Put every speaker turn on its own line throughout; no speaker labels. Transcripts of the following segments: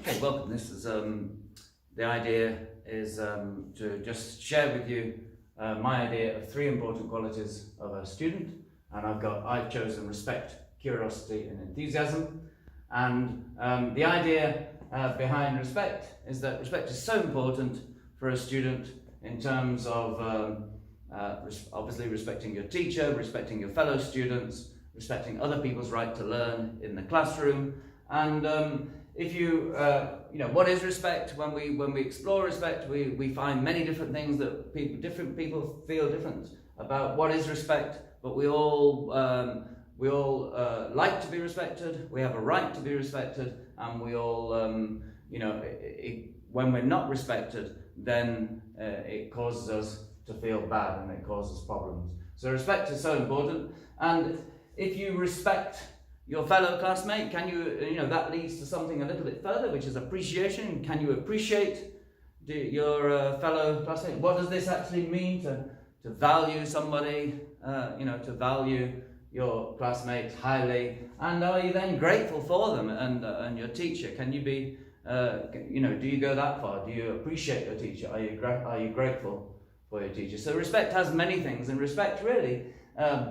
Okay, welcome. This is the idea is to just share with you my idea of 3 important qualities of a student, and I've chosen respect, curiosity, and enthusiasm. And the idea behind respect is that respect is so important for a student in terms of obviously respecting your teacher, respecting your fellow students, respecting other people's right to learn in the classroom. And if you, what is respect? When we explore respect, we find many different things that different people feel different about what is respect. But we all like to be respected. We have a right to be respected, and we all, when we're not respected, then it causes us to feel bad and it causes problems. So respect is so important. And if you respect your fellow classmate, can you, that leads to something a little bit further, which is appreciation. Can you appreciate your fellow classmate? What does this actually mean to value somebody, to value your classmates highly? And are you then grateful for them and your teacher? Can you be, do you go that far? Do you appreciate your teacher? Are you grateful for your teacher? So respect has many things, and respect really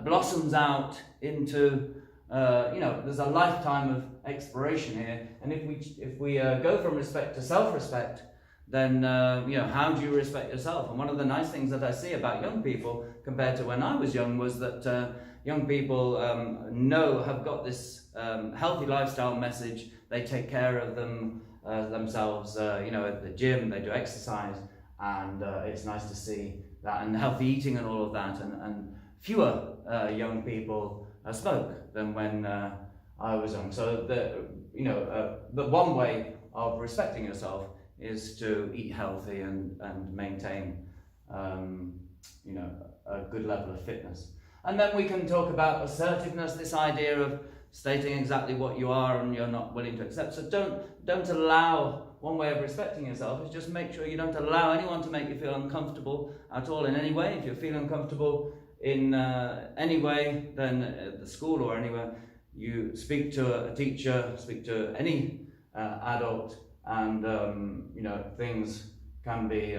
blossoms out into there's a lifetime of exploration here. And if we go from respect to self-respect, then how do you respect yourself? And one of the nice things that I see about young people compared to when I was young was that young people have got this healthy lifestyle message. They take care of themselves, at the gym, they do exercise, and it's nice to see that, and healthy eating and all of that, and fewer young people smoke than when I was young. So the one way of respecting yourself is to eat healthy and maintain a good level of fitness. And then we can talk about assertiveness, this idea of stating exactly what you are and you're not willing to accept. So don't allow, one way of respecting yourself is just make sure you don't allow anyone to make you feel uncomfortable at all in any way. If you feel uncomfortable in any way, then at the school or anywhere, you speak to a teacher, speak to any adult, and things can be,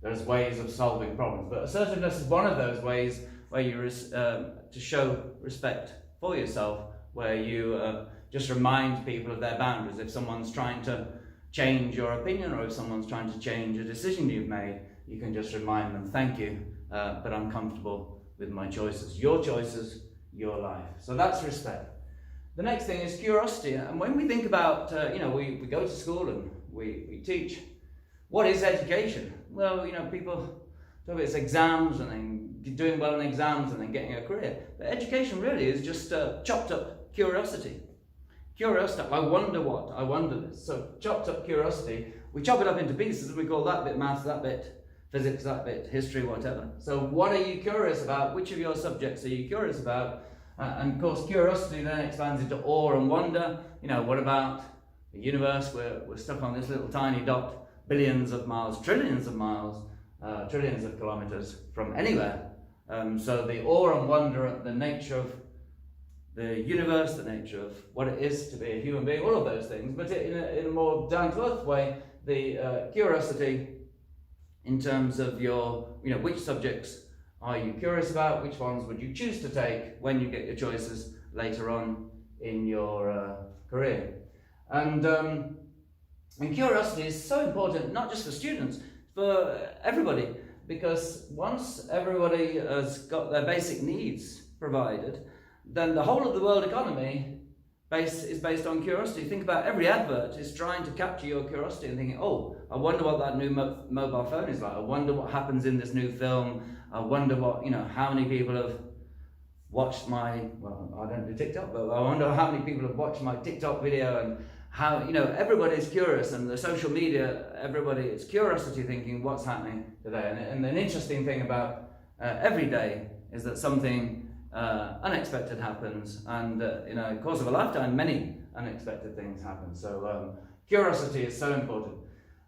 there's ways of solving problems. But assertiveness is one of those ways where you to show respect for yourself, where you just remind people of their boundaries. If someone's trying to change your opinion, or if someone's trying to change a decision you've made, you can just remind them, thank you, but I'm comfortable with my choices. Your choices, your life. So that's respect. The next thing is curiosity. And when we think about, we go to school and we teach, what is education? Well, people talk about it's exams and then doing well in exams and then getting a career. But education really is just chopped up curiosity. Curiosity, I wonder this. So chopped up curiosity, we chop it up into pieces and we call that bit maths, that bit physics, that bit history, whatever. So what are you curious about? Which of your subjects are you curious about? And of course curiosity then expands into awe and wonder. What about the universe? We're stuck on this little tiny dot, billions of miles, trillions of kilometers from anywhere. So the awe and wonder at the nature of the universe, the nature of what it is to be a human being, all of those things, but in a more down-to-earth way, the curiosity in terms of your, which subjects are you curious about, which ones would you choose to take when you get your choices later on in your career. And curiosity is so important, not just for students, for everybody, because once everybody has got their basic needs provided, then the whole of the world economy is based on curiosity. Think about every advert is trying to capture your curiosity and thinking, oh, I wonder what that new mobile phone is like. I wonder what happens in this new film. I wonder what, how many people have watched I don't do TikTok, but I wonder how many people have watched my TikTok video, and how, everybody's curious, and the social media, it's curiosity thinking what's happening today. And an interesting thing about every day is that something unexpected happens, and in a course of a lifetime, many unexpected things happen. So curiosity is so important.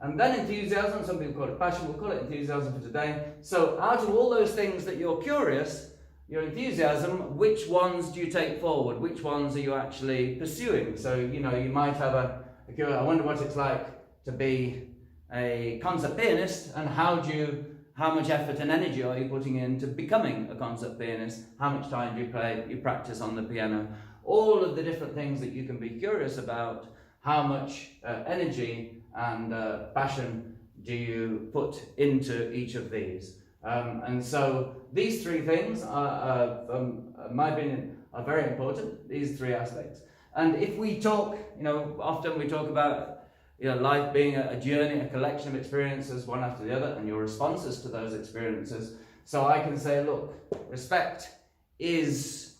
And then enthusiasm, some people call it passion, we'll call it enthusiasm for today. So out of all those things that you're curious, your enthusiasm, which ones do you take forward? Which ones are you actually pursuing? So, you might have a I wonder what it's like to be a concert pianist, and how much effort and energy are you putting into becoming a concert pianist? How much time do you practice on the piano? All of the different things that you can be curious about. How much energy and passion do you put into each of these? And so these three things are, in my opinion, are very important, these three aspects. And if we talk, often we talk about life being a journey, a collection of experiences, one after the other, and your responses to those experiences. So I can say, look, respect is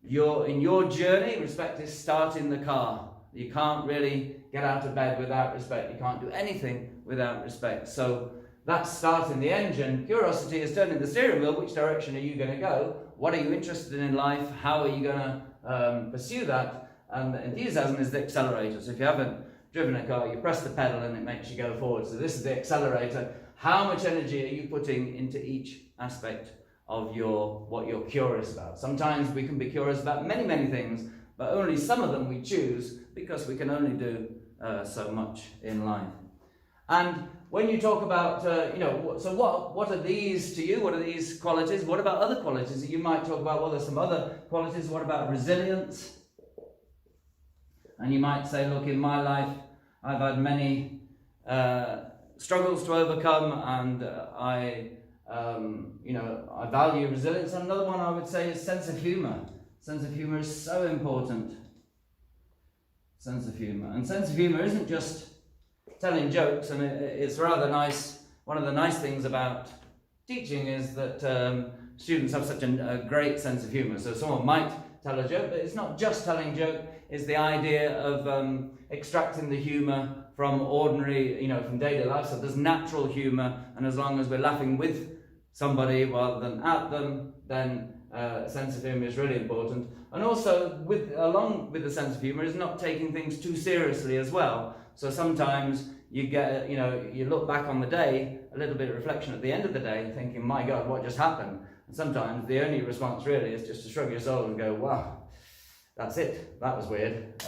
in your journey, respect is starting the car. You can't really get out of bed without respect. You can't do anything without respect. So that's starting the engine. Curiosity is turning the steering wheel. Which direction are you going to go? What are you interested in life? How are you going to pursue that? And enthusiasm is the accelerator. So if you haven't driven a car, you press the pedal and it makes you go forward. So this is the accelerator. How much energy are you putting into each aspect of what you're curious about? Sometimes we can be curious about many, many things, but only some of them we choose because we can only do so much in life. And when you talk about, so what are these to you? What are these qualities? What about other qualities that you might talk about? Well, there's some other qualities. What about resilience? And you might say, look, in my life, I've had many struggles to overcome, and I value resilience. And another one I would say is sense of humor. Sense of humor is so important. Sense of humor. And sense of humor isn't just telling jokes, and it's rather nice. One of the nice things about teaching is that students have such a great sense of humor. So someone might tell a joke, but it's not just telling joke. It's the idea of extracting the humor from ordinary, from daily life. So there's natural humor, and as long as we're laughing with somebody rather than at them, then sense of humor is really important. And also, along with the sense of humor, is not taking things too seriously as well. So sometimes you get, you look back on the day, a little bit of reflection at the end of the day, thinking, my God, what just happened? And sometimes the only response really is just to shrug your shoulders and go, wow, that's it. That was weird.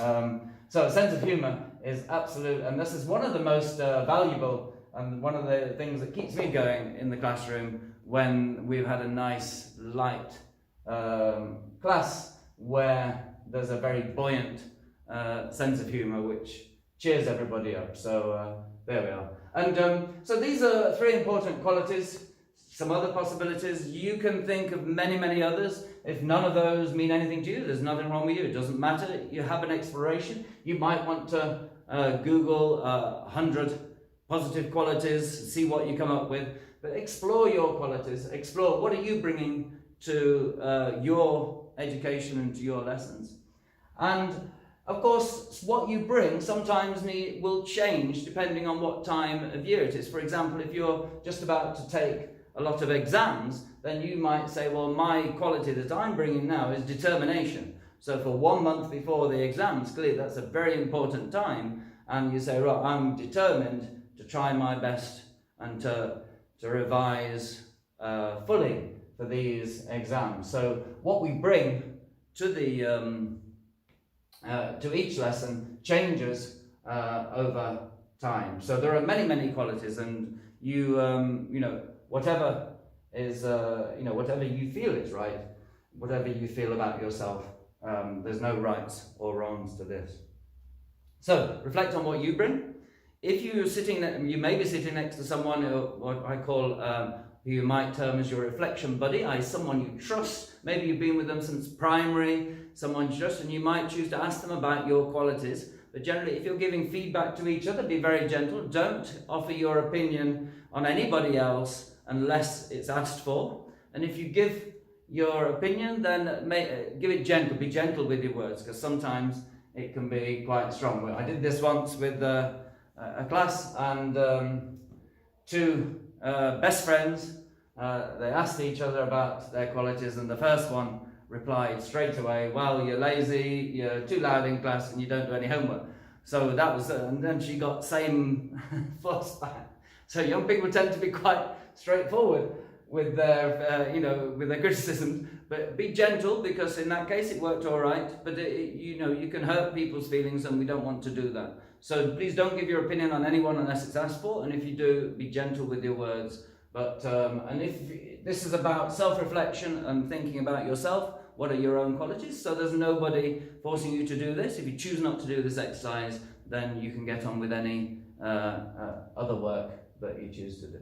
So a sense of humor is absolute, and this is one of the most valuable and one of the things that keeps me going in the classroom when we've had a nice, light class where there's a very buoyant sense of humor which cheers everybody up. So there we are. And so these are three important qualities. Some other possibilities. You can think of many, many others. If none of those mean anything to you, there's nothing wrong with you. It doesn't matter. You have an exploration. You might want to Google 100 positive qualities, see what you come up with. But explore your qualities. Explore what are you bringing to your education and to your lessons. And of course, what you bring sometimes will change depending on what time of year it is. For example, if you're just about to take a lot of exams, then you might say, well, my quality that I'm bringing now is determination. So for 1 month before the exams, clearly that's a very important time. And you say, right, I'm determined to try my best and to revise fully for these exams. So what we bring to the to each lesson changes over time. So there are many, many qualities, and you whatever is whatever you feel is right, whatever you feel about yourself. There's no rights or wrongs to this. So reflect on what you bring. If you're you may be sitting next to someone who, what I call, who you might term as your reflection buddy, i.e. someone you trust. Maybe you've been with them since primary, someone you trust, and you might choose to ask them about your qualities. But generally, if you're giving feedback to each other, be very gentle. Don't offer your opinion on anybody else unless it's asked for. And if you give your opinion, then give it gentle. Be gentle with your words, because sometimes it can be quite strong. I did this once with a class, and two best friends, they asked each other about their qualities, and the first one replied straight away, well, you're lazy, you're too loud in class, and you don't do any homework. So that was, and then she got same fuss back. So young people tend to be quite straightforward with their, with their criticisms. But be gentle, because in that case it worked all right. But you can hurt people's feelings, and we don't want to do that. So please don't give your opinion on anyone unless it's asked for. And if you do, be gentle with your words. But and if this is about self-reflection and thinking about yourself, what are your own qualities? So there's nobody forcing you to do this. If you choose not to do this exercise, then you can get on with any other work that you choose to do.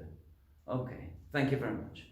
Okay, thank you very much.